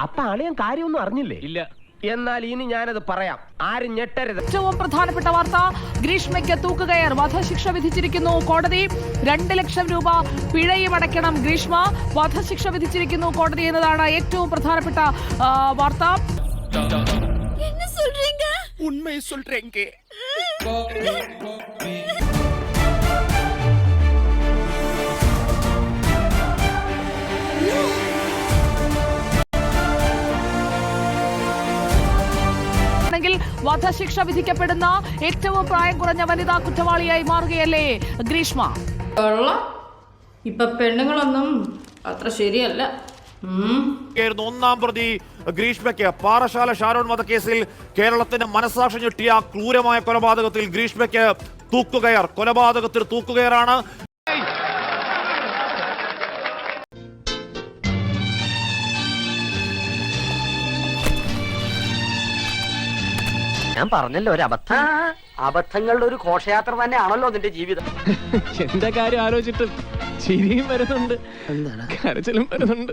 അപ്പൊ അളിയൻ കാര്യമൊന്നും അറിഞ്ഞില്ലേ? ഇല്ല. എന്നാൽ ഇനി ഞാനത് പറയാം, ആരും ഞെട്ടരുത്. ഏറ്റവും പ്രധാനപ്പെട്ട വാർത്ത, ഗ്രീഷ്മയ്ക്ക് തൂക്കുകയർ, വധശിക്ഷ വിധിച്ചിരിക്കുന്നു കോടതി. 2 ലക്ഷം രൂപ പിഴയും അടയ്ക്കണം ഗ്രീഷ്മ, വധശിക്ഷ വിധിച്ചിരിക്കുന്നു കോടതി എന്നതാണ് ഏറ്റവും പ്രധാനപ്പെട്ട വാർത്ത. വധശിക്ഷ വിധിക്കപ്പെടുന്ന ഏറ്റവും പ്രായം കുറഞ്ഞ വനിതാ കുറ്റവാളിയായി മാറുകയല്ലേ ഗ്രീഷ്മ. ഇപ്പൊ പെണ്ണുങ്ങളൊന്നും അത്ര ശരിയല്ല. ഒന്നാം പ്രതി ഗ്രീഷ്മയ്ക്ക് പാറശാല ഷാരോൺ വധക്കേസിൽ കേരളത്തിന്റെ മനസ്സാക്ഷി ഞെട്ടിയ ക്രൂരമായ കൊലപാതകത്തിൽ ഗ്രീഷ്മയ്ക്ക് തൂക്കുകയർ, കൊലപാതകത്തിൽ തൂക്കുകയറാണ്. ഞാൻ പറഞ്ഞല്ലോ, ഒരു അബദ്ധം. അബദ്ധങ്ങളുടെ ഒരു ഘോഷയാത്ര തന്നെയാണല്ലോ നിന്റെ ജീവിതം. എന്റെ കാര്യം ആലോചിച്ചിട്ട് ചിരിയും വരുന്നുണ്ട്, കരച്ചിലും വരുന്നുണ്ട്.